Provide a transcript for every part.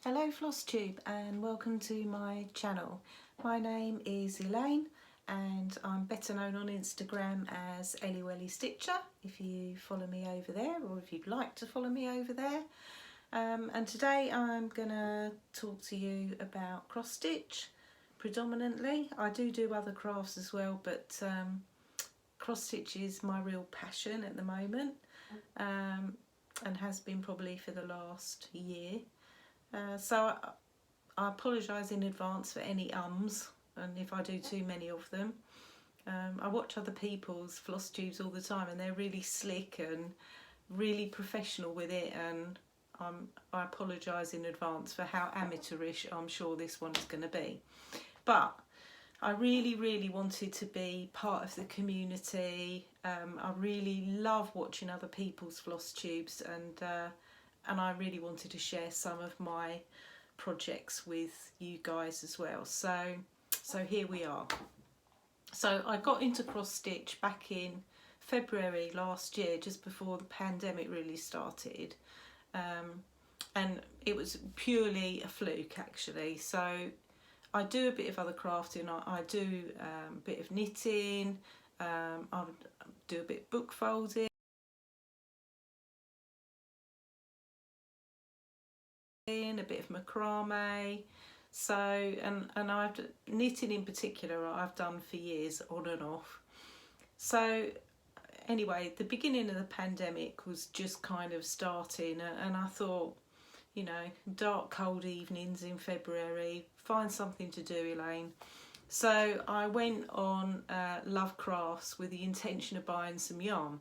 Hello Flosstube and welcome to my channel. My name is Elaine and I'm better known on Instagram as Elizabethcanstitcher if you follow me over there, or if you'd like to follow me over there. And today I'm going to talk to you about cross stitch predominantly. I do other crafts as well, but cross stitch is my real passion at the moment, and has been probably for the last year. So I apologise in advance for any ums and if I do too many of them. I watch other people's floss tubes all the time and they're really slick and really professional with it, and I apologise in advance for how amateurish I'm sure this one's going to be. But I really wanted to be part of the community. I really love watching other people's floss tubes, and I really wanted to share some of my projects with you guys as well. So here we are. So I got into cross stitch back in February last year, just before the pandemic really started, and it was purely a fluke actually. So I do a bit of other crafting. I do a bit of knitting, I do a bit of book folding, a bit of macrame. So and I've knitting in particular I've done for years on and off. So anyway, the beginning of the pandemic was just kind of starting, and I thought, you know, dark cold evenings in February, find something to do, Elaine. So I went on Love Crafts with the intention of buying some yarn.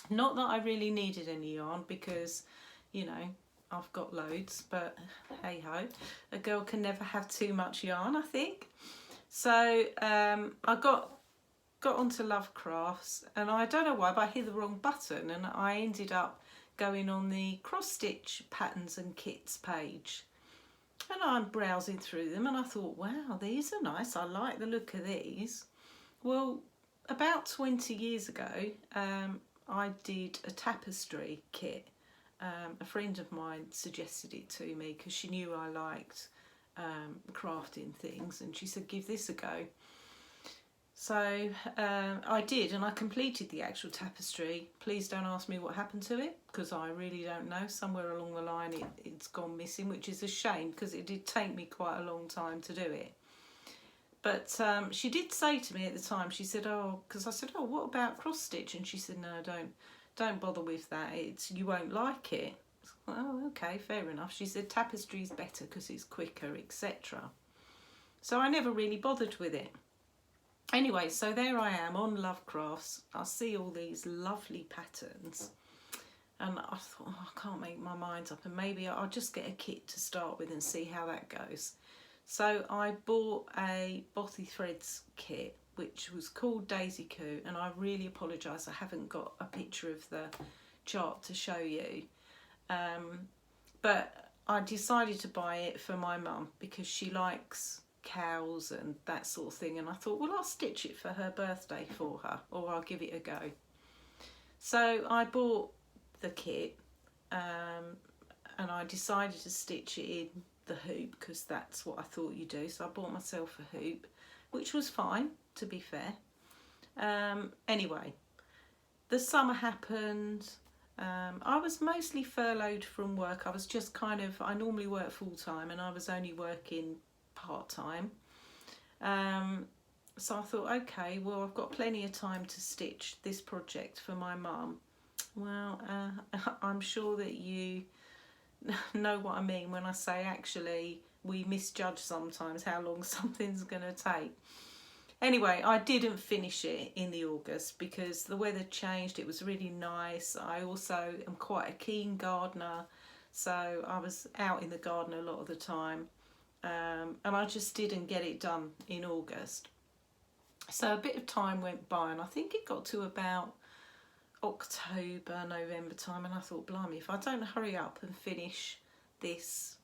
Not that I really needed any yarn because, you know, I've got loads, but hey ho, a girl can never have too much yarn, I think. So I got onto Love Crafts, and I don't know why, but I hit the wrong button and I ended up going on the cross stitch patterns and kits page, and I'm browsing through them and I thought, wow, these are nice, I like the look of these. Well, about 20 years ago I did a tapestry kit. A friend of mine suggested it to me because she knew I liked crafting things, and she said, give this a go. So I did, and I completed the actual tapestry. Please don't ask me what happened to it because I really don't know. Somewhere along the line it's gone missing, which is a shame because it did take me quite a long time to do it. But she did say to me at the time, she said, oh, because I said, oh, what about cross stitch? And she said, no, don't bother with that, you won't like it. Oh, okay, fair enough. She said tapestry is better because it's quicker, etc. So I never really bothered with it. Anyway, so there I am on Love Crafts. I see all these lovely patterns and I thought, oh, I can't make my mind up, and maybe I'll just get a kit to start with and see how that goes. So I bought a Bothy Threads kit which was called Daisy Coo, and I really apologise I haven't got a picture of the chart to show you, but I decided to buy it for my mum because she likes cows and that sort of thing, and I thought, well, I'll stitch it for her birthday for her, or I'll give it a go. So I bought the kit, and I decided to stitch it in the hoop because that's what I thought you do. So I bought myself a hoop, which was fine, to be fair. Anyway, the summer happened. I was mostly furloughed from work. I was just kind of, I normally work full-time and I was only working part-time. So I thought, okay, well, I've got plenty of time to stitch this project for my mum. Well, I'm sure that you know what I mean when I say actually we misjudge sometimes how long something's going to take. Anyway, I didn't finish it in the August because the weather changed. It was really nice. I also am quite a keen gardener, so I was out in the garden a lot of the time, and I just didn't get it done in August. So a bit of time went by, and I think it got to about October, November time, and I thought, blimey, if I don't hurry up and finish this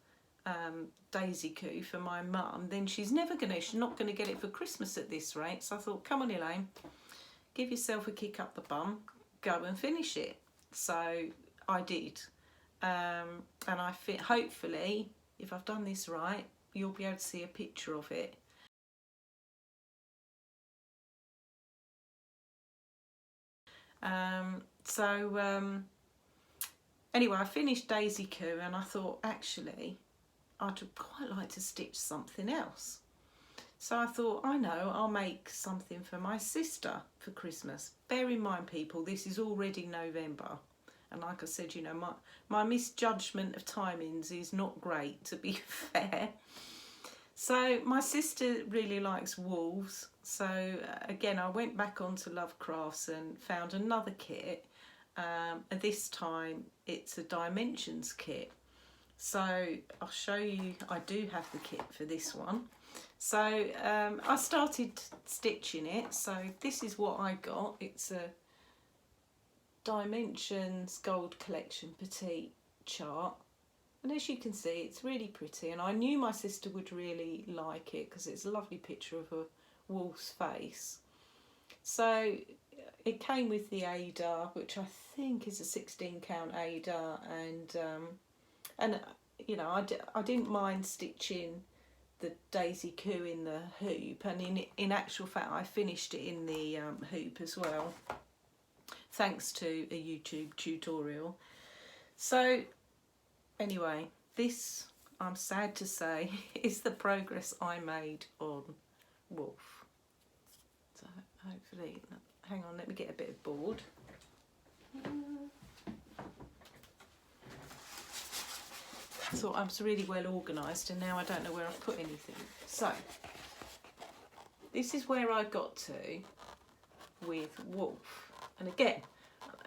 Daisy Coo for my mum, then she's not going to get it for Christmas at this rate. So I thought, come on, Elaine, give yourself a kick up the bum, go and finish it. So I did, and hopefully if I've done this right, you'll be able to see a picture of it. Anyway, I finished Daisy Coo and I thought, actually, I'd quite like to stitch something else. So I thought, I know, I'll make something for my sister for Christmas. Bear in mind, people, this is already November. And like I said, you know, my misjudgment of timings is not great, to be fair. So my sister really likes wolves. So again, I went back onto Lovecrafts and found another kit. And this time it's a dimensions kit. So I'll show you, I do have the kit for this one. So I started stitching it. So this is what I got. It's a Dimensions Gold Collection Petite chart. And as you can see, it's really pretty. And I knew my sister would really like it because it's a lovely picture of a wolf's face. So it came with the Ada, which I think is a 16 count Ada, and you know, I didn't mind stitching the Daisy Coo in the hoop, and in actual fact I finished it in the hoop as well, thanks to a YouTube tutorial. So anyway, this, I'm sad to say, is the progress I made on Wolf. So hopefully, hang on, let me get a bit of board. So I'm really well organised and now I don't know where I've put anything. So this is where I got to with Wolf. And again,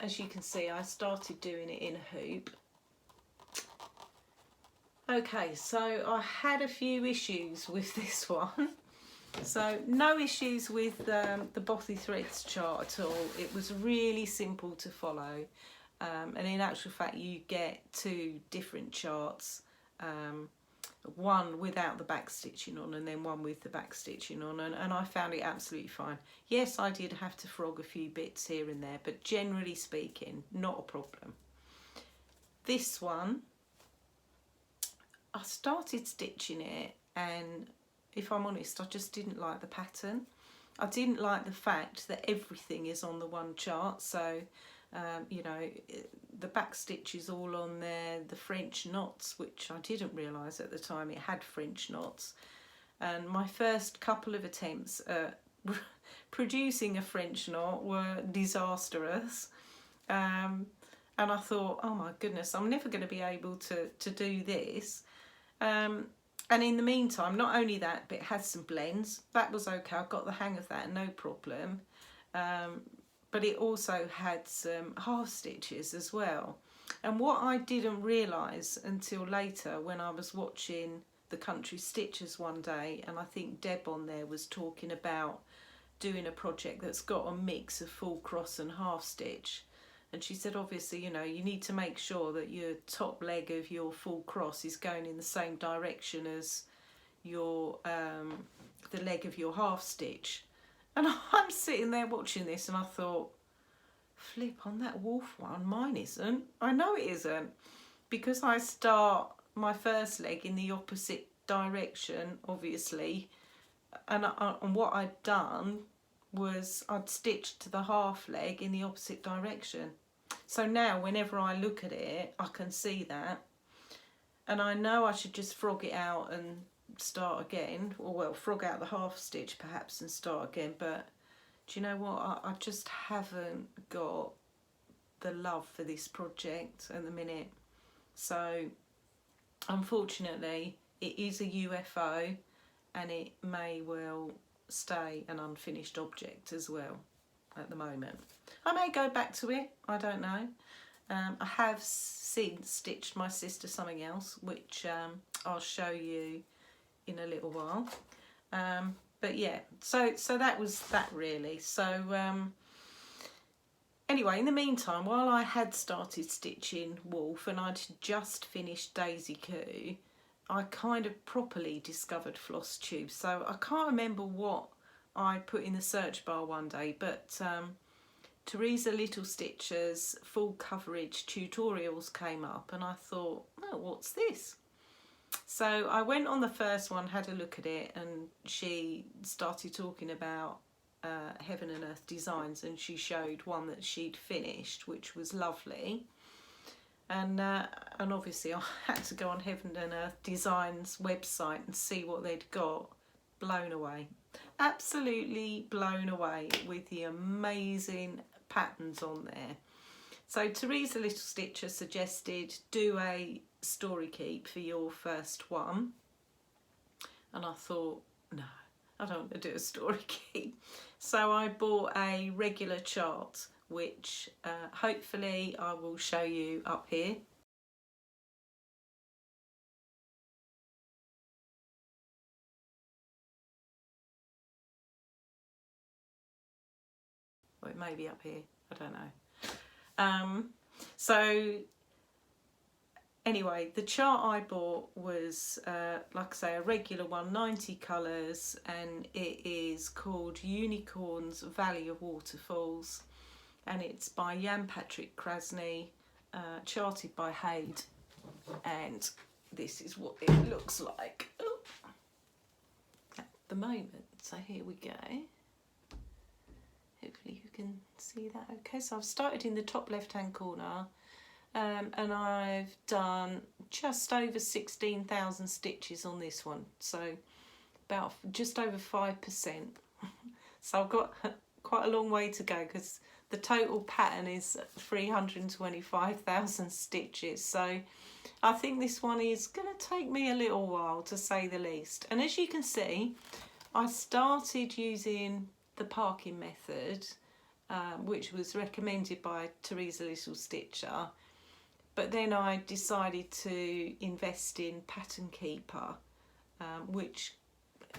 as you can see, I started doing it in a hoop. Okay, so I had a few issues with this one. So no issues with the Bothy Threads chart at all. It was really simple to follow. And in actual fact, you get two different charts, one without the back stitching on and then one with the back stitching on, and I found it absolutely fine. Yes, I did have to frog a few bits here and there, but generally speaking, not a problem. This one, I started stitching it, and if I'm honest, I just didn't like the pattern. I didn't like the fact that everything is on the one chart. So you know, the back stitch is all on there, the French knots, which I didn't realise at the time it had French knots. And my first couple of attempts at producing a French knot were disastrous. And I thought, oh my goodness, I'm never going to be able to do this. And in the meantime, not only that, but it had some blends. That was okay, I got the hang of that, no problem. But it also had some half stitches as well. And what I didn't realise until later, when I was watching the Country Stitchers one day, and I think Deb on there was talking about doing a project that's got a mix of full cross and half stitch. And she said, obviously, you know, you need to make sure that your top leg of your full cross is going in the same direction as your the leg of your half stitch. And I'm sitting there watching this and I thought, flip, on that wolf one, mine isn't. I know it isn't, because I start my first leg in the opposite direction, obviously. And what I'd done was I'd stitched the half leg in the opposite direction. So now whenever I look at it, I can see that. And I know I should just frog it out and start again, or well, frog out the half stitch perhaps and start again, but do you know what, I just haven't got the love for this project at the minute. So unfortunately it is a UFO and it may well stay an unfinished object as well at the moment. I may go back to it, I don't know. I have since stitched my sister something else, which I'll show you in a little while. But yeah, so that was that really. So anyway, in the meantime, while I had started stitching Wolf and I'd just finished Daisy Coo, I kind of properly discovered Flosstube. So I can't remember what I put in the search bar one day, but Teresa Little Stitcher's full coverage tutorials came up and I thought, oh, what's this? So I went on the first one, had a look at it, and she started talking about Heaven and Earth Designs, and she showed one that she'd finished, which was lovely. And obviously I had to go on Heaven and Earth Designs website and see what they'd got. Blown away, absolutely blown away with the amazing patterns on there. So Teresa Little Stitcher suggested do a story keep for your first one, and I thought, no, I don't want to do a story keep. So I bought a regular chart, which hopefully I will show you up here. Or it may be up here, I don't know. So anyway, the chart I bought was, like I say, a regular one, 90 colours, and it is called Unicorns Valley of Waterfalls, and it's by Jan Patrick Krasny, charted by Haid, and this is what it looks like at the moment. So here we go. Hopefully you can see that okay. So I've started in the top left hand corner, and I've done just over 16,000 stitches on this one, so about just over 5%. So I've got quite a long way to go, because the total pattern is 325,000 stitches, so I think this one is going to take me a little while, to say the least. And as you can see, I started using the parking method, which was recommended by Teresa Little Stitcher, but then I decided to invest in Pattern Keeper, which,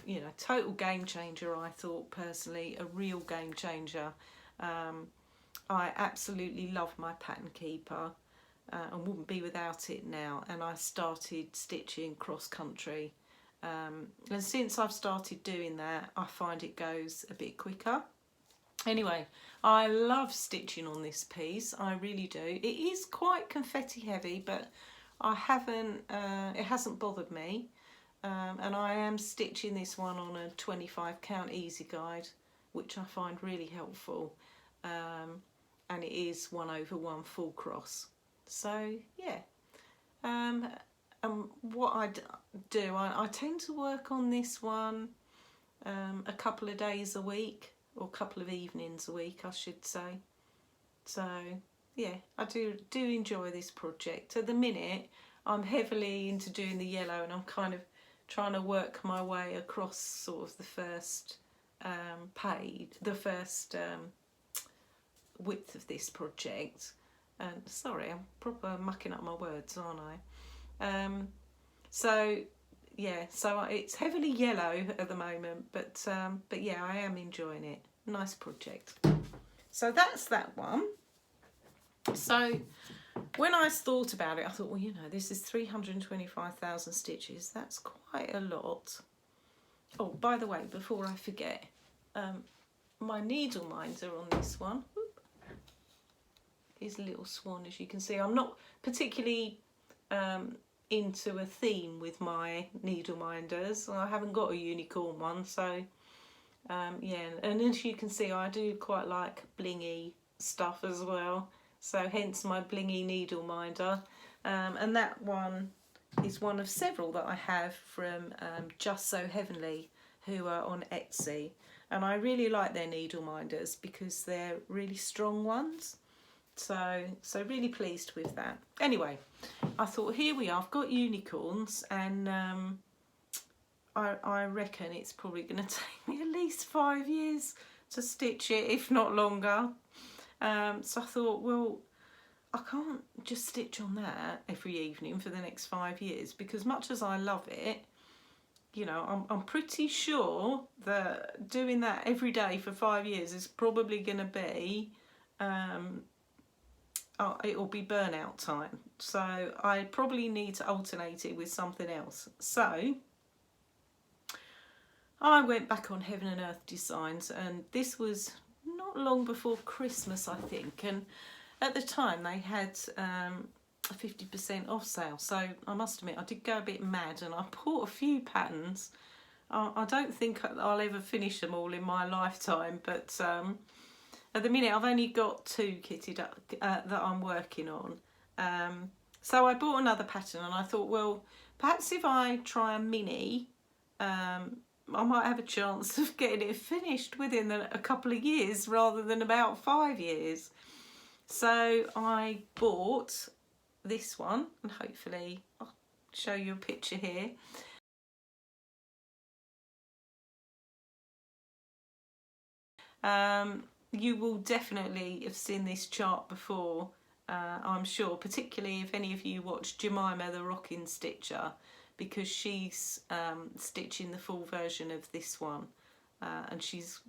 you know, total game changer, I thought personally, a real game changer. I absolutely love my Pattern Keeper, and wouldn't be without it now, and I started stitching cross country. And since I've started doing that, I find it goes a bit quicker. Anyway, I love stitching on this piece, I really do. It is quite confetti heavy, but I haven't, it hasn't bothered me. And I am stitching this one on a 25 count easy guide, which I find really helpful. And it is 1/1 full cross. So yeah. What I do, I tend to work on this one a couple of days a week, or a couple of evenings a week, I should say. So yeah, I do enjoy this project. At the minute, I'm heavily into doing the yellow, and I'm kind of trying to work my way across sort of the first page, the first width of this project. And sorry, I'm proper mucking up my words, aren't I? So yeah, so it's heavily yellow at the moment, but yeah, I am enjoying it. Nice project. So that's that one. So when I thought about it, I thought, well, you know, this is 325,000 stitches. That's quite a lot. Oh, by the way, before I forget, my needle minder on this one is a little swan, as you can see. I'm not particularly into a theme with my needle minders. I haven't got a unicorn one, so yeah, and as you can see, I do quite like blingy stuff as well, so hence my blingy needle minder. And that one is one of several that I have from Just So Heavenly, who are on Etsy, and I really like their needle minders because they're really strong ones. So really pleased with that. Anyway, I thought, here we are, I've got unicorns, and I reckon it's probably going to take me at least 5 years to stitch it, if not longer. So I thought, well, I can't just stitch on that every evening for the next 5 years, because much as I love it, you know, I'm pretty sure that doing that every day for 5 years is probably going to be it'll be burnout time, so I probably need to alternate it with something else. So I went back on Heaven and Earth Designs, and this was not long before Christmas, I think, and at the time they had a 50% off sale. So I must admit I did go a bit mad and I bought a few patterns. I don't think I'll ever finish them all in my lifetime, but at the minute I've only got 2 kitted up that I'm working on. So I bought another pattern and I thought, well, perhaps if I try a mini, I might have a chance of getting it finished within a couple of years rather than about 5 years. So I bought this one, and hopefully I'll show you a picture here. You will definitely have seen this chart before, I'm sure, particularly if any of you watch Jemima the Rocking Stitcher, because she's stitching the full version of this one, and she's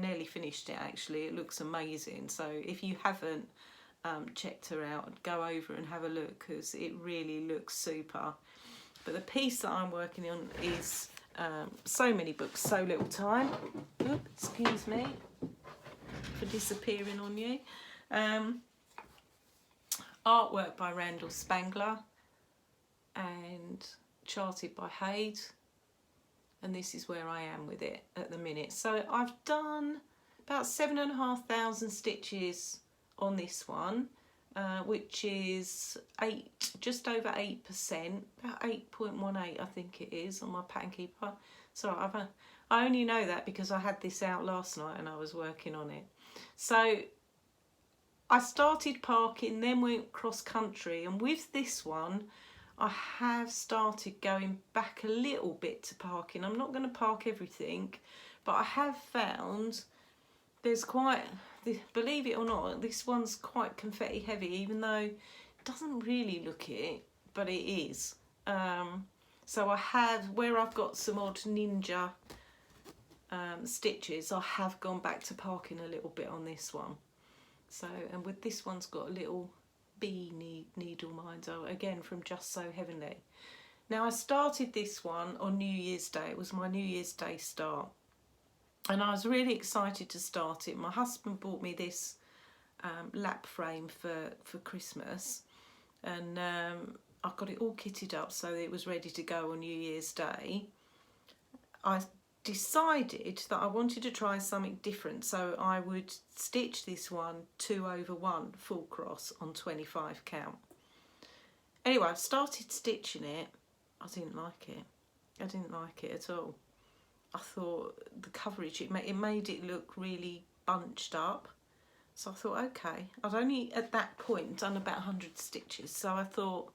nearly finished it actually. It looks amazing. So if you haven't checked her out, go over and have a look because it really looks super. But the piece that I'm working on is so many books, so little time. Oops, excuse me for disappearing on you. Artwork by Randall Spangler and charted by Haid, and this is where I am with it at the minute. So I've done about 7,500 stitches on this one, which is just over 8%, about 8.18 I think it is on my pattern keeper. So I only know that because I had this out last night and I was working on it. So I started parking, then went cross country, and with this one I have started going back a little bit to parking. I'm not going to park everything, but I have found there's quite, believe it or not, this one's quite confetti heavy, even though it doesn't really look it, but it is. So I have, where I've got some odd ninja stitches, I have gone back to parking a little bit on this one. So, and with this one's got a little bee needle minder, again from Just So Heavenly. Now I started this one on New Year's Day. It was my New Year's Day start, and I was really excited to start it. My husband bought me this lap frame for Christmas, and I got it all kitted up so that it was ready to go on New Year's Day. I decided that I wanted to try something different, so I would stitch this one 2/1 full cross on 25 count. Anyway, I started stitching it. I didn't like it. I didn't like it at all. I thought the coverage, it made it look really bunched up. So I thought, okay, I'd only at that point done about 100 stitches, so I thought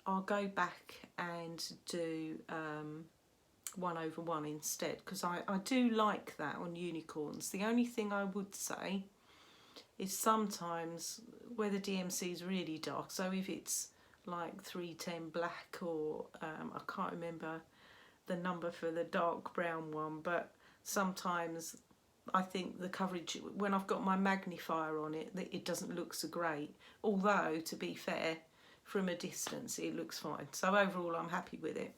I'll go back and do 1/1 instead, because I do like that on unicorns. The only thing I would say is sometimes where the DMC is really dark, so if it's like 310 black or I can't remember the number for the dark brown one, but sometimes I think the coverage, when I've got my magnifier on it, that it doesn't look so great, although to be fair, from a distance it looks fine. So overall I'm happy with it.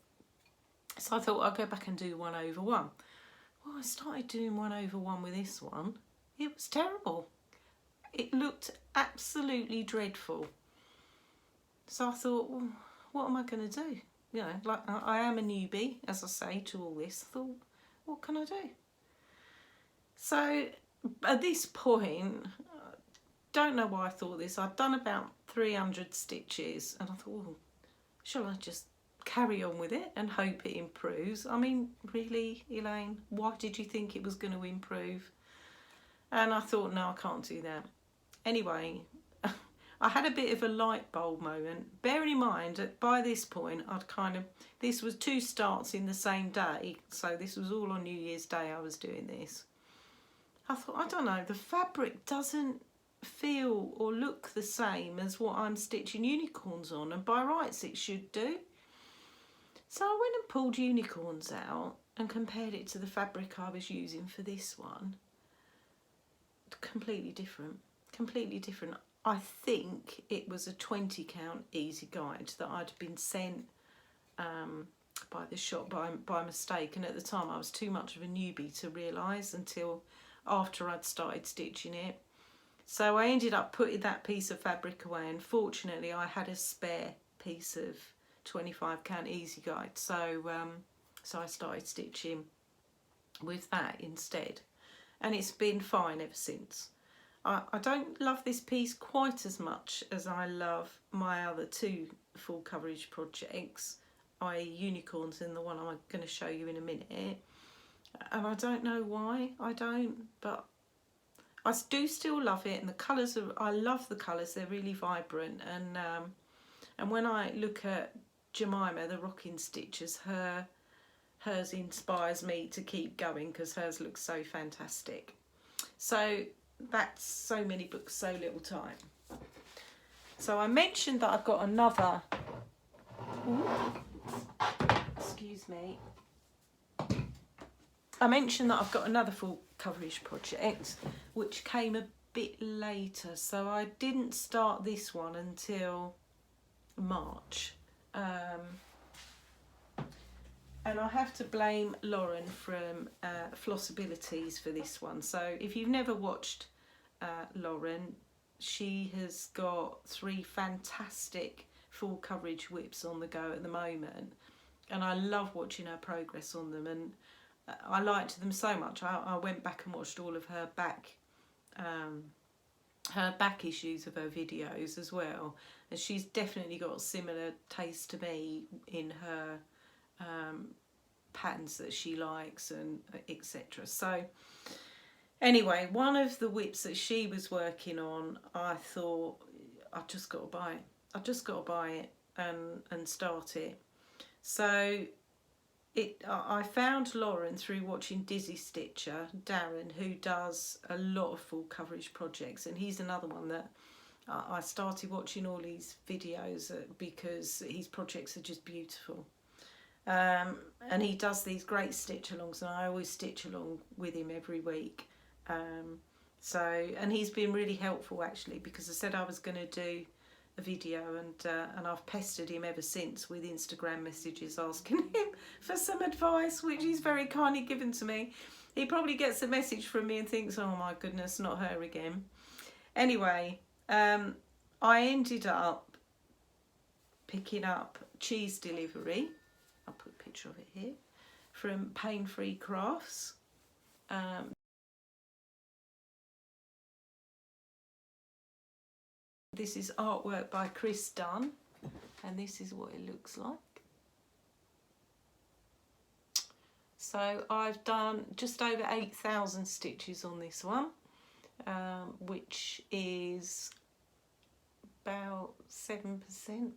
So I thought I'd go back and do 1/1. Well, I started doing 1/1 with this one. It was terrible. It looked absolutely dreadful. So I thought, well, what am I going to do? You know, like I am a newbie, as I say, to all this. I thought, what can I do? So at this point, don't know why I thought this. I'd done about 300 stitches and I thought, well, shall I just carry on with it and hope it improves? I mean, really, Elaine, why did you think it was going to improve? And I thought, no, I can't do that. Anyway, I had a bit of a light bulb moment. Bearing in mind that by this point, this was 2 starts in the same day, so this was all on New Year's Day I was doing this. I thought, I don't know, the fabric doesn't feel or look the same as what I'm stitching unicorns on, and by rights it should do. So I went and pulled unicorns out and compared it to the fabric I was using for this one. Completely different, completely different. I think it was a 20 count easy guide that I'd been sent by the shop by mistake, and at the time I was too much of a newbie to realise until after I'd started stitching it. So I ended up putting that piece of fabric away, and fortunately I had a spare piece of 25 count easy guide, so so I started stitching with that instead, and it's been fine ever since. I don't love this piece quite as much as I love my other two full coverage projects, i.e. unicorns and the one I'm going to show you in a minute, and I don't know why I don't, but I do still love it, and the colours are, I love the colours, they're really vibrant, and when I look at Jemima the Rocking Stitchers, hers inspires me to keep going because hers looks so fantastic. So that's so many books, so little time. So I mentioned that I've got another, excuse me, I mentioned that I've got another full coverage project which came a bit later, so I didn't start this one until March, and I have to blame Lauren from Flossabilities for this one. So if you've never watched Lauren, she has got 3 fantastic full coverage whips on the go at the moment, and I love watching her progress on them, and I liked them so much I went back and watched all of her back issues of her videos as well, and she's definitely got a similar taste to me in her patterns that she likes and etc. So anyway, one of the whips that she was working on, I thought I've just got to buy it. I've just got to buy it and start it. So I found Lauren through watching Dizzystitcher, Darren, who does a lot of full coverage projects, and he's another one that I started watching all his videos because his projects are just beautiful. And he does these great stitch alongs, and I always stitch along with him every week. And he's been really helpful actually, because I said I was going to do a video, and I've pestered him ever since with Instagram messages asking him for some advice, which he's very kindly given to me. He probably gets a message from me and thinks, oh my goodness, not her again. Anyway, I ended up picking up Cheese Delivery. I'll put a picture of it here, from Pain Free Crafts. This is artwork by Chris Dunn, and this is what it looks like. So I've done just over 8,000 stitches on this one, which is about 7%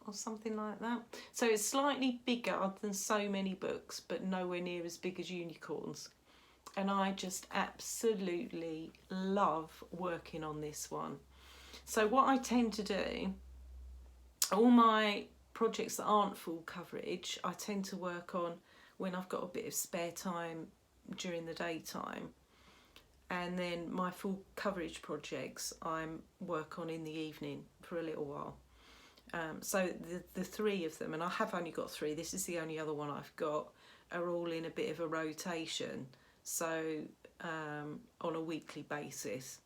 or something like that. So it's slightly bigger than so many books, but nowhere near as big as unicorns. And I just absolutely love working on this one. So what I tend to do, all my projects that aren't full coverage, I tend to work on when I've got a bit of spare time during the daytime. And then my full coverage projects I work on in the evening for a little while. So the 3 of them, and I have only got 3, this is the only other one I've got, are all in a bit of a rotation, so on a weekly basis.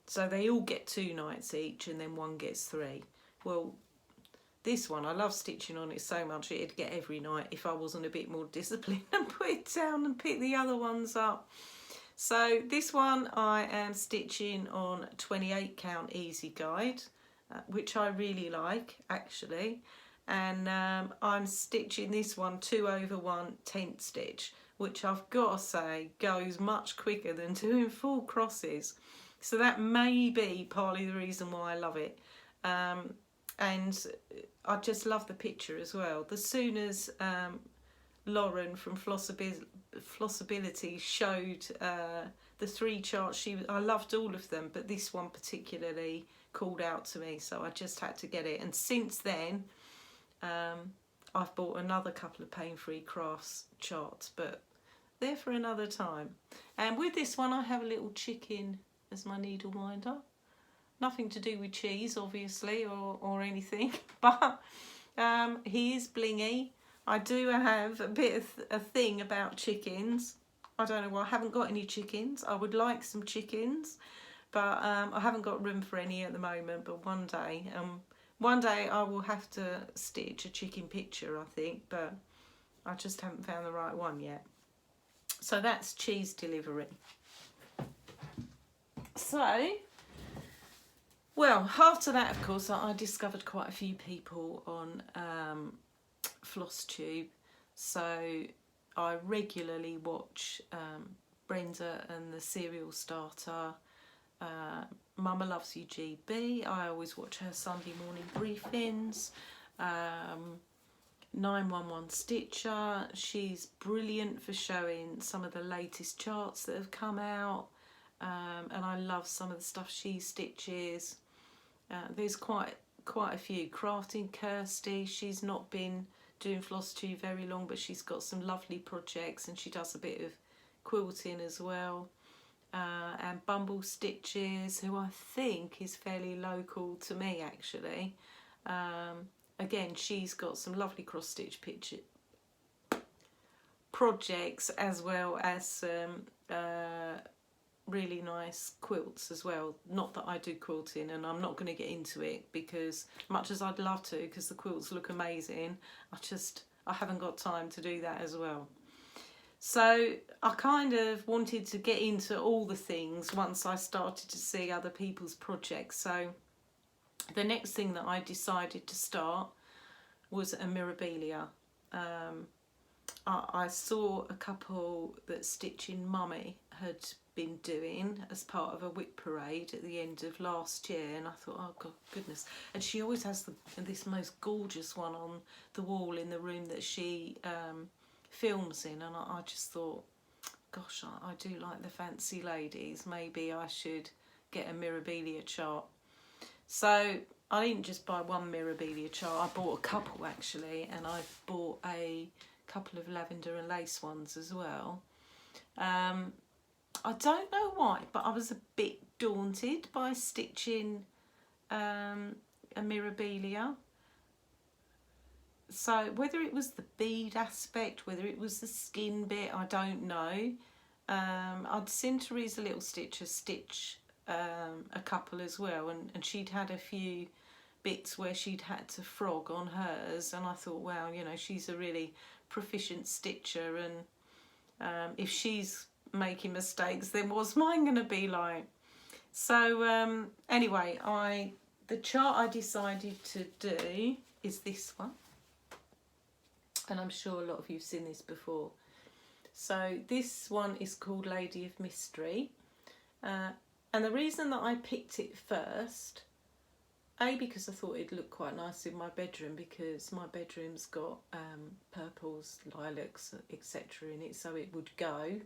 So they all get 2 nights each, and then one gets 3. Well, this one, I love stitching on it so much it'd get every night if I wasn't a bit more disciplined and put it down and pick the other ones up. So this one I am stitching on 28 count easy guide, which I really like actually, and I'm stitching this one 2/1 tent stitch, which I've got to say goes much quicker than doing full crosses, so that may be partly the reason why I love it. And I just love the picture as well. As soon as Lauren from Flossabilities showed the 3 charts, I loved all of them, but this one particularly called out to me, so I just had to get it. And since then I've bought another couple of Pain Free Crafts charts, but they're for another time. And with this one I have a little chicken as my needle minder. Nothing to do with cheese obviously, or anything, but he is blingy. I do have a bit of a thing about chickens. I don't know why I haven't got any chickens. I would like some chickens, but I haven't got room for any at the moment, but one day I will have to stitch a chicken picture, I think, but I just haven't found the right one yet. So that's cheese delivery. So, well, after that, of course, I discovered quite a few people on Flosstube. So I regularly watch Brenda and the Serial Starter, MommaLovesYouGB. I always watch her Sunday morning briefings. Nineoneonestitcher. She's brilliant for showing some of the latest charts that have come out. And I love some of the stuff she stitches. There's quite a few. Crafting Kirsty, she's not been doing Flosstube very long, but she's got some lovely projects, and she does a bit of quilting as well. And Bumble Stitches, who I think is fairly local to me actually. Again, she's got some lovely cross stitch projects, as well as some really nice quilts as well. Not that I do quilting, and I'm not going to get into it, because much as I'd love to, because the quilts look amazing, I haven't got time to do that as well. So I kind of wanted to get into all the things once I started to see other people's projects. So the next thing that I decided to start was a Mirabilia. I saw a couple that Stitching Mummy had been doing as part of a whip parade at the end of last year, and I thought, oh God, goodness. And she always has this most gorgeous one on the wall in the room that she films in, and I just thought, gosh, I do like the fancy ladies. Maybe I should get a Mirabilia chart. So I didn't just buy one Mirabilia chart, I bought a couple actually, and I bought a couple of lavender and lace ones as well. I don't know why, but I was a bit daunted by stitching a Mirabilia. So whether it was the bead aspect, whether it was the skin bit, I don't know. I'd seen Teresa Little Stitcher stitch a couple as well, and she'd had a few bits where she'd had to frog on hers, and I thought, wow, you know, she's a really proficient stitcher, and if she's making mistakes, then what's mine going to be like? So anyway, the chart I decided to do is this one, and I'm sure a lot of you've seen this before. So this one is called Lady of Mystery, and the reason that I picked it first, because I thought it'd look quite nice in my bedroom, because my bedroom's got purples, lilacs, etc. in it, so it would go.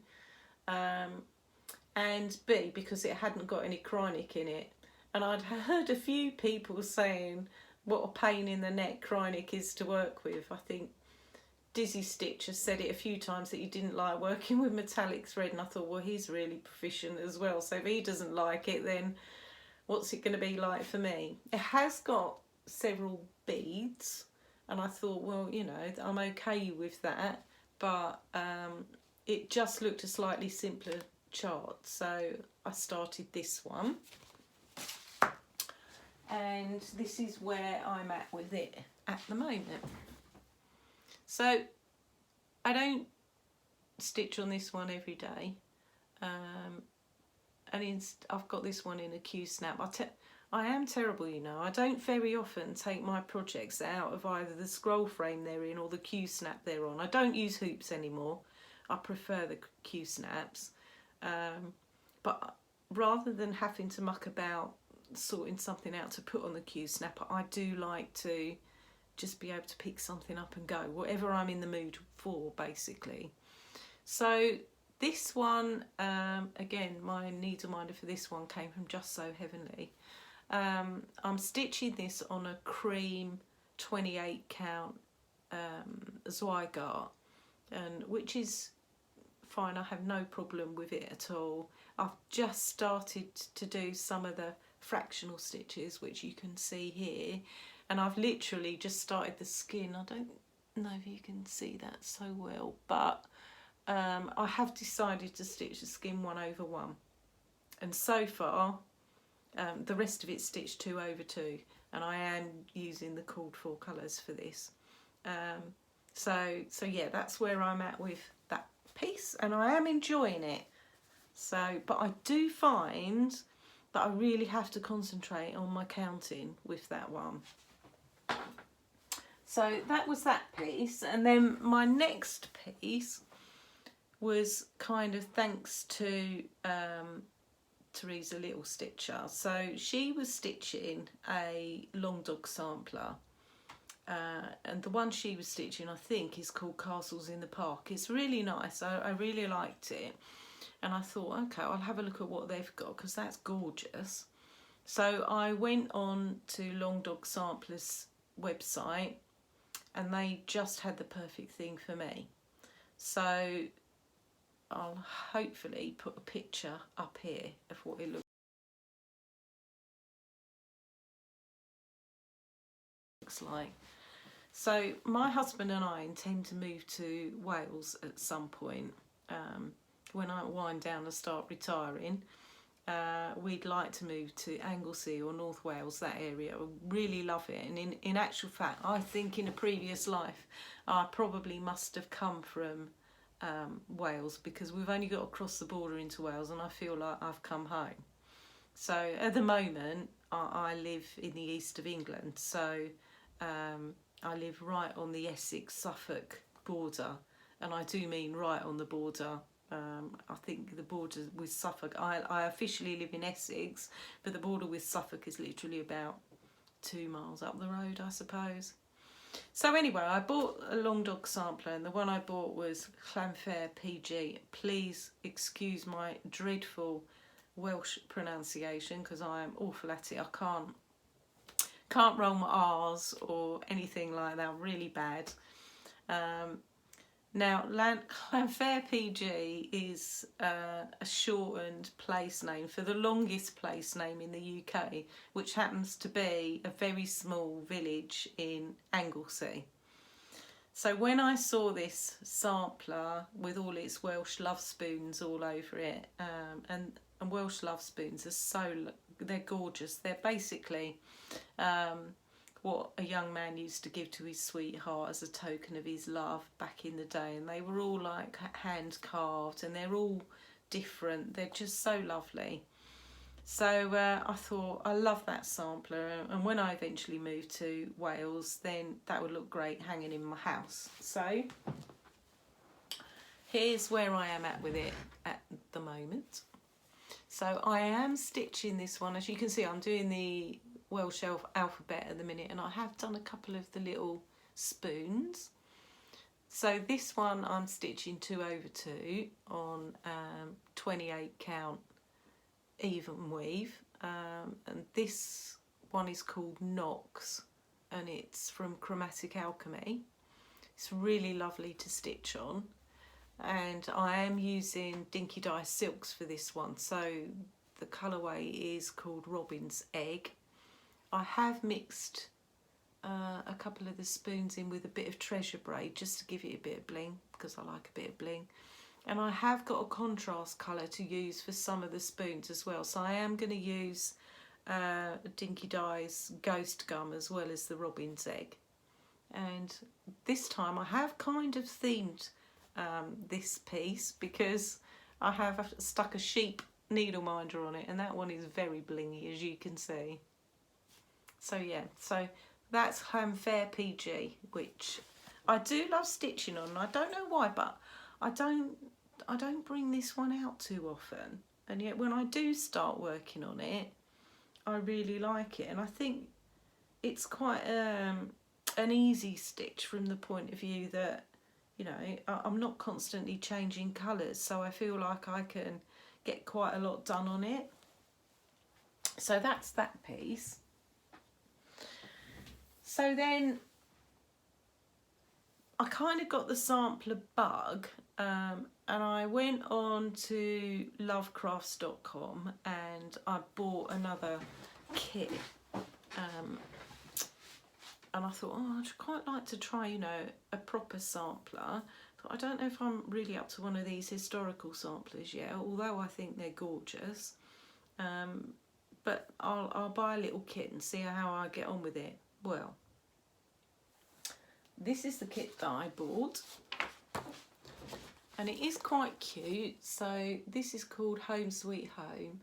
And B, because it hadn't got any Krynic in it. And I'd heard a few people saying what a pain in the neck Krynic is to work with. I think Dizzystitcher said it a few times that he didn't like working with metallic thread, and I thought, well, he's really proficient as well, so if he doesn't like it, then what's it going to be like for me? It has got several beads, and I thought, well, you know, I'm okay with that, but it just looked a slightly simpler chart, so I started this one, and this is where I'm at with it at the moment. So I don't stitch on this one every day, and I've got this one in a Q-snap. I am terrible, you know. I don't very often take my projects out of either the scroll frame they're in or the Q-snap they're on. I don't use hoops anymore. I prefer the Q-snaps. But rather than having to muck about sorting something out to put on the Q-snap, I do like to just be able to pick something up and go, whatever I'm in the mood for, basically. So this one, again, my needle minder for this one came from Just So Heavenly. I'm stitching this on a cream 28 count Zweigart, and which is fine. I have no problem with it at all. I've just started to do some of the fractional stitches, which you can see here, and I've literally just started the skin. I don't know if you can see that so well, but I have decided to stitch the skin 1/1, and so far The rest of it's stitched 2/2, and I am using the called for colours for this. So yeah, that's where I'm at with that piece, and I am enjoying it. So, but I do find that I really have to concentrate on my counting with that one. So that was that piece, and then my next piece was kind of thanks to Teresa Little Stitcher. So she was stitching a long dog sampler, and the one she was stitching I think is called Castles in the Park. It's really nice. I really liked it, and I thought, okay, I'll have a look at what they've got because that's gorgeous. So I went on to Long Dog Samplers website, and they just had the perfect thing for me. So I'll hopefully put a picture up here of what it looks like. So my husband and I intend to move to Wales at some point. When I wind down and start retiring, we'd like to move to Anglesey or North Wales, that area. I really love it, and in actual fact I think in a previous life I probably must have come from Wales, because we've only got to cross the border into Wales and I feel like I've come home. So at the moment I live in the east of England, so I live right on the Essex-Suffolk border, and I do mean right on the border. I think the border with Suffolk, I officially live in Essex, but the border with Suffolk is literally about 2 miles up the road, I suppose. So anyway, I bought a long dog sampler, and the one I bought was Llanfair PG. Please excuse my dreadful Welsh pronunciation because I am awful at it. I can't roll my R's or anything like that, really bad. Now, Llanfair PG is a shortened place name for the longest place name in the UK, which happens to be a very small village in Anglesey. So when I saw this sampler with all its Welsh love spoons all over it, and Welsh love spoons are they're gorgeous. They're basically what a young man used to give to his sweetheart as a token of his love back in the day, and they were all like hand carved, and they're all different. They're just so lovely. So I thought, I love that sampler, and when I eventually move to Wales, then that would look great hanging in my house. So here's where I am at with it at the moment. So I am stitching this one. As you can see, I'm doing the Welsh alphabet at the minute, and I have done a couple of the little spoons. So this one I'm stitching 2/2 on 28 count even weave, and this one is called Knox, and it's from Chromatic Alchemy. It's really lovely to stitch on, and I am using Dinky Dye silks for this one. So the colourway is called Robin's Egg. I have mixed a couple of the spoons in with a bit of treasure braid just to give it a bit of bling, because I like a bit of bling. And I have got a contrast colour to use for some of the spoons as well. So I am going to use Dinky Dye's Ghost Gum as well as the Robin's Egg. And this time I have kind of themed this piece, because I have stuck a sheep needle minder on it, and that one is very blingy, as you can see. So yeah, so that's Llanfair PG, which I do love stitching on. I don't know why, but I don't bring this one out too often, and yet when I do start working on it, I really like it. And I think it's quite an easy stitch from the point of view that, you know, I'm not constantly changing colours, so I feel like I can get quite a lot done on it. So that's that piece. So then I kind of got the sampler bug, and I went on to lovecrafts.com and I bought another kit, and I thought, oh, I'd quite like to try, you know, a proper sampler. But I don't know if I'm really up to one of these historical samplers yet, although I think they're gorgeous. but I'll buy a little kit and see how I get on with it. Well, this is the kit that I bought, and it is quite cute. So this is called Home Sweet Home,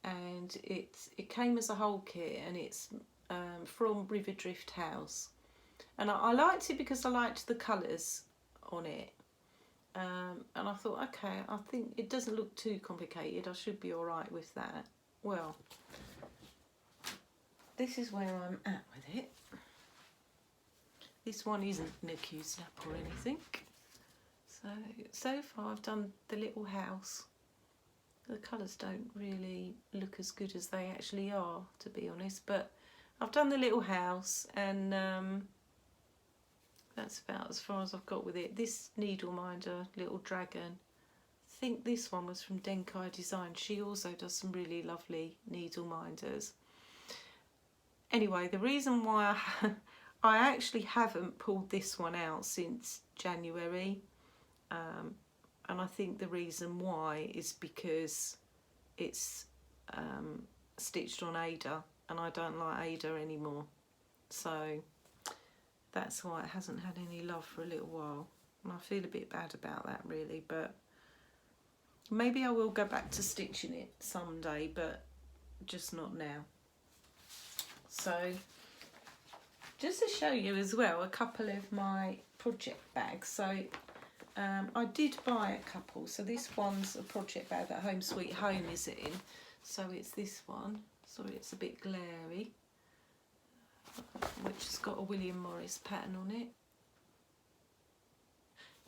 and it came as a whole kit, and it's from Riverdrift House, and I liked it because I liked the colours on it, and I thought, okay, I think it doesn't look too complicated, I should be alright with that. Well, this is where I'm at with it. This one isn't in a Q-snap or anything. So far I've done the little house. The colours don't really look as good as they actually are, to be honest, but I've done the little house, and that's about as far as I've got with it. This needle minder, little dragon, I think this one was from Denkai Design. She also does some really lovely needle minders. Anyway, the reason why I actually haven't pulled this one out since January, and I think the reason why is because it's stitched on Ada, and I don't like Ada anymore, so that's why it hasn't had any love for a little while, and I feel a bit bad about that really, but maybe I will go back to stitching it someday, but just not now. So just to show you as well a couple of my project bags. So I did buy a couple. So this one's a project bag that Home Sweet Home is in. So it's this one. Sorry, it's a bit glary, which has got a William Morris pattern on it.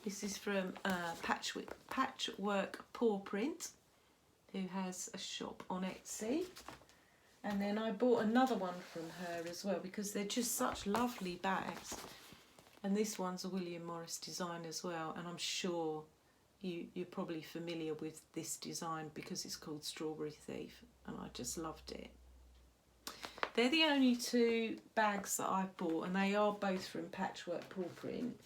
This is from Patchwork Paw Print, who has a shop on Etsy. And then I bought another one from her as well, because they're just such lovely bags. And this one's a William Morris design as well, and I'm sure you're probably familiar with this design because it's called Strawberry Thief, and I just loved it. They're the only two bags that I've bought, and they are both from Patchwork Paw Print.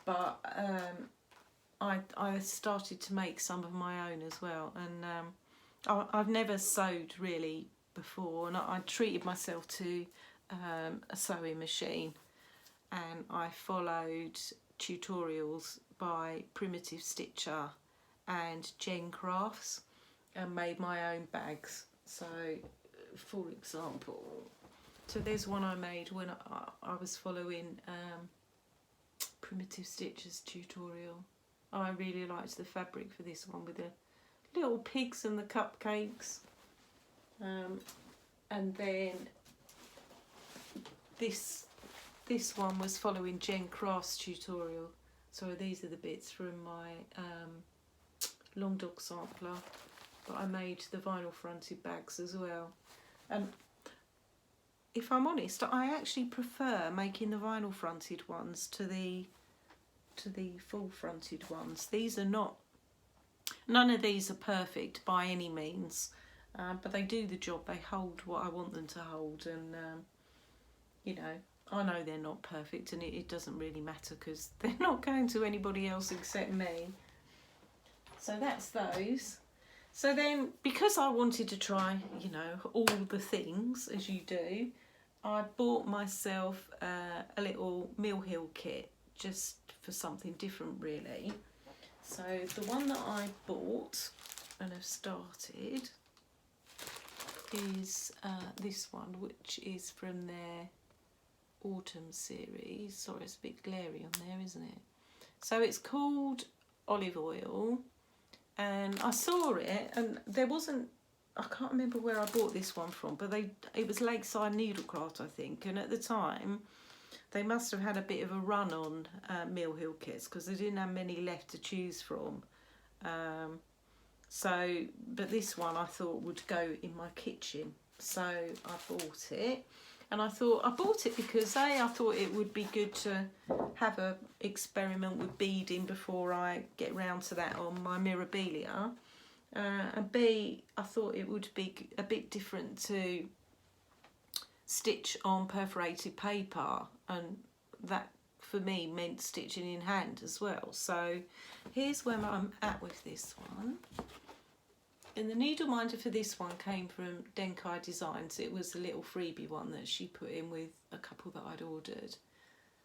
But I started to make some of my own as well, and I've never sewed really before, and I treated myself to a sewing machine, and I followed tutorials by Primitive Stitcher and Jen Crafts and made my own bags. So for example, so there's one I made when I was following Primitive Stitcher's tutorial. I really liked the fabric for this one with the little pigs and the cupcakes. And then this one was following Jen Crafts' tutorial. So these are the bits from my long dog sampler, but I made the vinyl fronted bags as well. And if I'm honest, I actually prefer making the vinyl fronted ones to the full fronted ones. These are not, none of these are perfect by any means, but they do the job. They hold what I want them to hold, and you know, I know they're not perfect, and it doesn't really matter because they're not going to anybody else except me. So that's those. So then, because I wanted to try, you know, all the things as you do, I bought myself a little Mill Hill kit, just for something different really. So the one that I bought and have started is this one, which is from their autumn series. Sorry, it's a bit glary on there, isn't it? So it's called Olive Oil, and I saw it, and there wasn't, I can't remember where I bought this one from, but it was Lakeside Needlecraft, I think, and at the time they must have had a bit of a run on Mill Hill kits because they didn't have many left to choose from. But this one I thought would go in my kitchen, so I bought it. And I bought it because I thought it would be good to have a experiment with beading before I get round to that on my Mirabilia. And B, I thought it would be a bit different to stitch on perforated paper, and that for me meant stitching in hand as well. So here's where I'm at with this one. And the needle minder for this one came from Denkai Designs. It was a little freebie one that she put in with a couple that I'd ordered.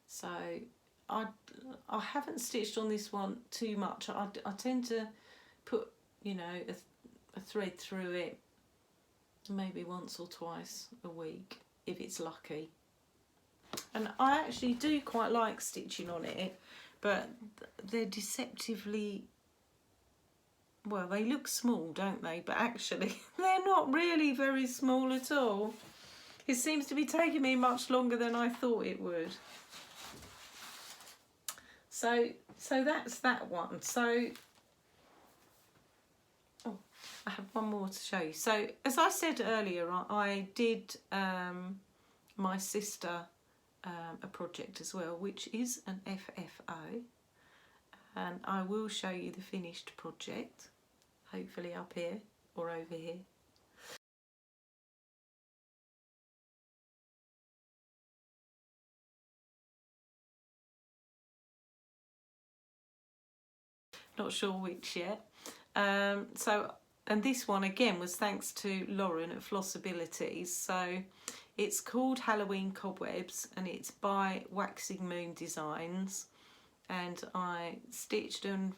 So I haven't stitched on this one too much. I tend to put, you know, a thread through it maybe once or twice a week if it's lucky. And I actually do quite like stitching on it, but they're deceptively, well, they look small, don't they? But actually they're not really very small at all. It seems to be taking me much longer than I thought it would. So that's that one. So, oh, I have one more to show you. So as I said earlier, I did my sister a project as well, which is an FFO, and I will show you the finished project, hopefully up here or over here. Not sure which yet. And this one again was thanks to Lauren at Flossabilities. So it's called Halloween Cobwebs and it's by Waxing Moon Designs. And I stitched, and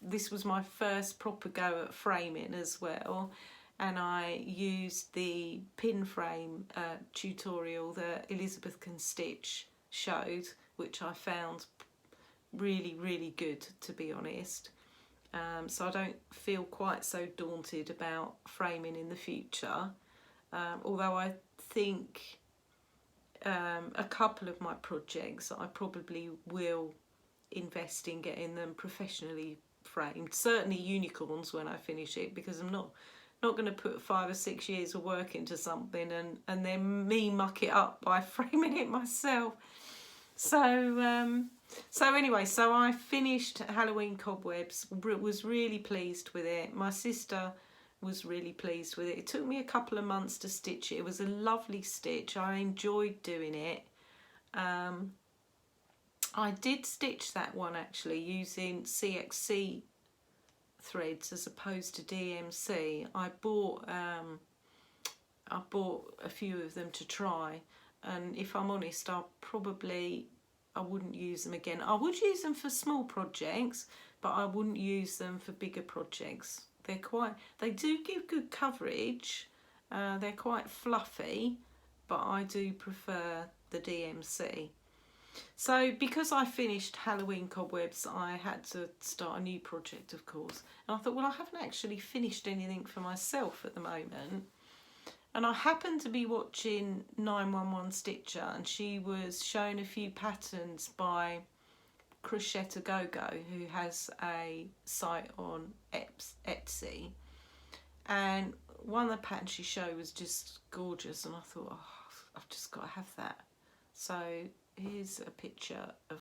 this was my first proper go at framing as well. And I used the pin frame tutorial that Elizabethcanstitch showed, which I found really good, to be honest. So I don't feel quite so daunted about framing in the future, although I think a couple of my projects I probably will invest in getting them professionally framed, certainly unicorns when I finish it, because I'm not going to put 5 or 6 years of work into something and then me muck it up by framing it myself. So anyway, so I finished Halloween Cobwebs, was really pleased with it. My sister was really pleased with it. It took me a couple of months to stitch it. It was a lovely stitch. I enjoyed doing it. I did stitch that one actually using CXC threads as opposed to DMC. I bought a few of them to try, and if I'm honest, I wouldn't use them again. I would use them for small projects, but I wouldn't use them for bigger projects. They do give good coverage. They're quite fluffy, but I do prefer the DMC. So because I finished Halloween Cobwebs, I had to start a new project, of course. And I thought, well, I haven't actually finished anything for myself at the moment. And I happened to be watching Nineoneonestitcher, and she was showing a few patterns by Crochet Go Go, who has a site on Etsy. And one of the patterns she showed was just gorgeous, and I thought, oh, I've just got to have that. So here's a picture of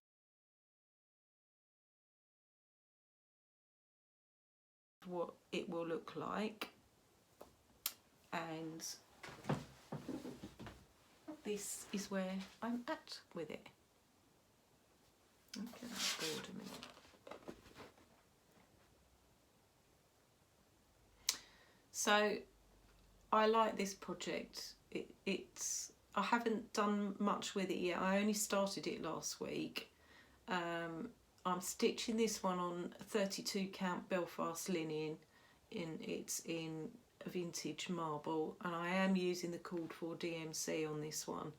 what it will look like. And this is where I'm at with it. Okay, that's bored a minute. So I like this project. I haven't done much with it yet. I only started it last week. I'm stitching this one on 32 count Belfast linen. It's in vintage marble, and I am using the called for DMC on this one.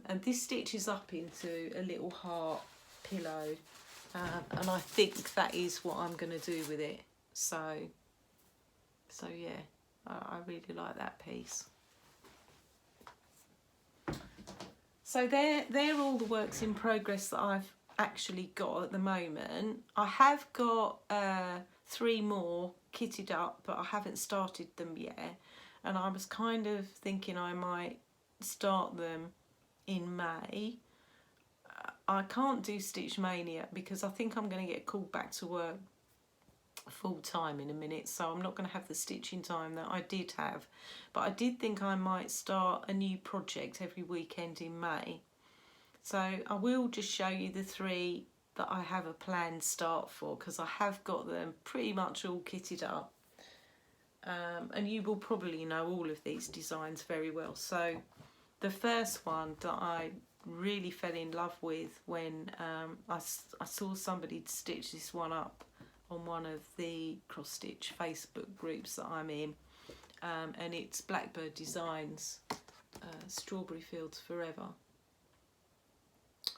And this stitches up into a little heart pillow, and I think that is what I'm going to do with it. So yeah, I really like that piece. So they're all the works in progress that I've actually got at the moment. I have got 3 more kitted up, but I haven't started them yet, and I was kind of thinking I might start them in May. I can't do Stitch Mania because I think I'm going to get called back to work full time in a minute, so I'm not going to have the stitching time that I did have, but I did think I might start a new project every weekend in May. So I will just show you the 3 that I have a planned start for, because I have got them pretty much all kitted up. and you will probably know all of these designs very well. So the first one that I really fell in love with when I saw somebody stitch this one up on one of the cross stitch Facebook groups that I'm in, and it's Blackbird Designs Strawberry Fields Forever,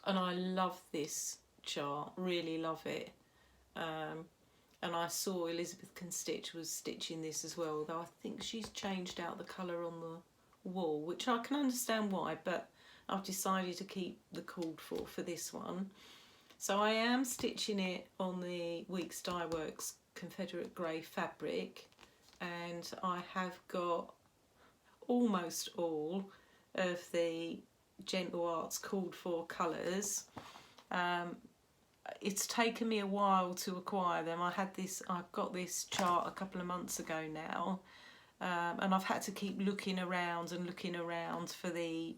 and I love this chart, really love it. And I saw Elizabethcanstitch was stitching this as well, although I think she's changed out the colour on the wall, which I can understand why, but I've decided to keep the called for this one. So I am stitching it on the Weeks Dye Works Confederate Grey fabric, and I have got almost all of the Gentle Arts called for colours. It's taken me a while to acquire them. I got this chart a couple of months ago now, and I've had to keep looking around for the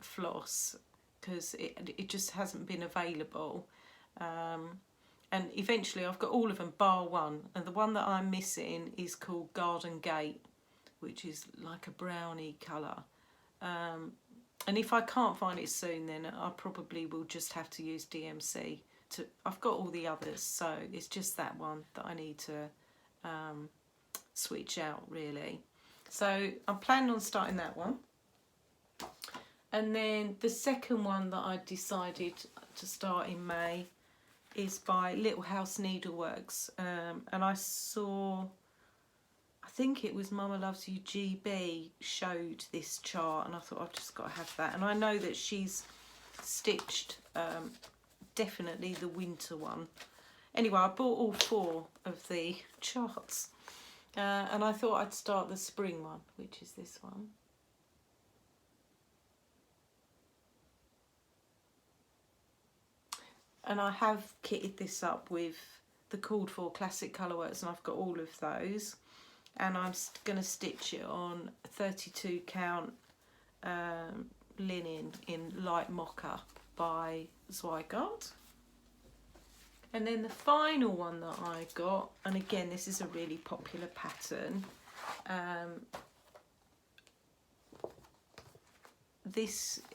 floss, because it just hasn't been available. And eventually I've got all of them bar one, and the one that I'm missing is called Garden Gate, which is like a brownie colour. And if I can't find it soon, then I probably will just have to use DMC. I've got all the others, so it's just that one that I need to switch out, really. So I'm planning on starting that one. And then the second one that I decided to start in May is by Little House Needleworks. And I saw, I think it was MommaLovesYouGB showed this chart, and I thought I've just got to have that. And I know that she's stitched definitely the winter one. Anyway, I bought all 4 of the charts, and I thought I'd start the spring one, which is this one. And I have kitted this up with the called for classic colourworks, and I've got all of those. And I'm going to stitch it on 32 count linen in light mocha by Zweigart. And then the final one that I got, and again this is a really popular pattern,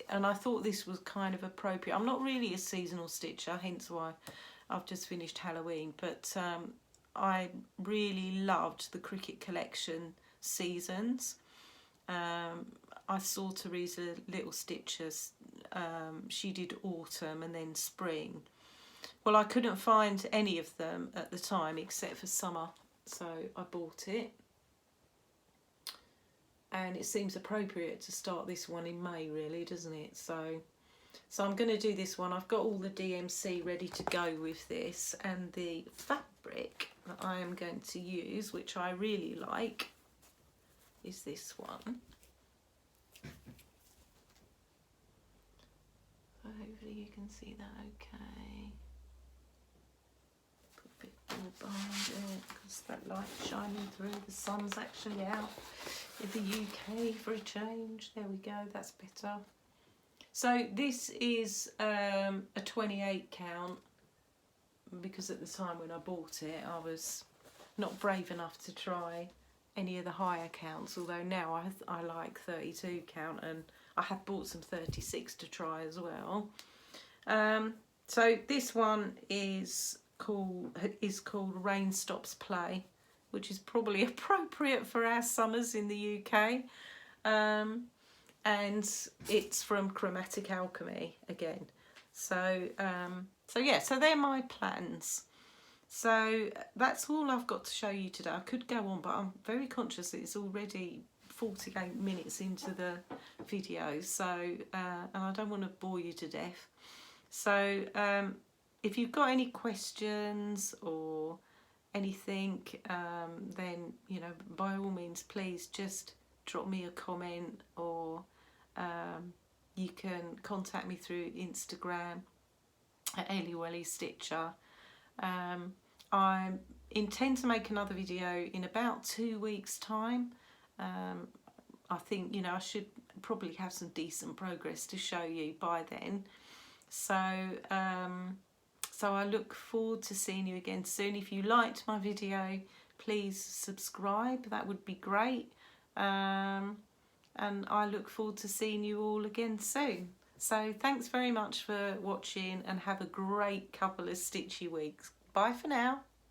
and I thought this was kind of appropriate. I'm not really a seasonal stitcher, hence why I've just finished Halloween, but I really loved the Cricket Collection seasons. I saw Teresa Little Stitchers, she did autumn and then spring. Well, I couldn't find any of them at the time except for summer, so I bought it. And it seems appropriate to start this one in May, really, doesn't it? So I'm going to do this one. I've got all the DMC ready to go with this, and the fabric that I am going to use, which I really like, is this one. So hopefully you can see that okay. Put a bit more behind it because that light's shining through. The sun's actually out in the UK for a change. There we go, that's better. So this is a 28 count, because at the time when I bought it I was not brave enough to try any of the higher counts, although now I like 32 count, and I have bought some 36 to try as well. So this one is called Rain Stops Play, which is probably appropriate for our summers in the UK. And it's from Chromatic Alchemy again. So yeah, so they're my plans. So that's all I've got to show you today. I could go on, but I'm very conscious that it's already 48 minutes into the video, so and I don't want to bore you to death. So if you've got any questions or anything, then, you know, by all means, please just drop me a comment, or you can contact me through Instagram at ElieWellyStitcher. I intend to make another video in about 2 weeks' time. I think, you know, I should probably have some decent progress to show you by then. So so I look forward to seeing you again soon. If you liked my video, please subscribe. That would be great. And I look forward to seeing you all again soon. So thanks very much for watching, and have a great couple of stitchy weeks. Bye for now.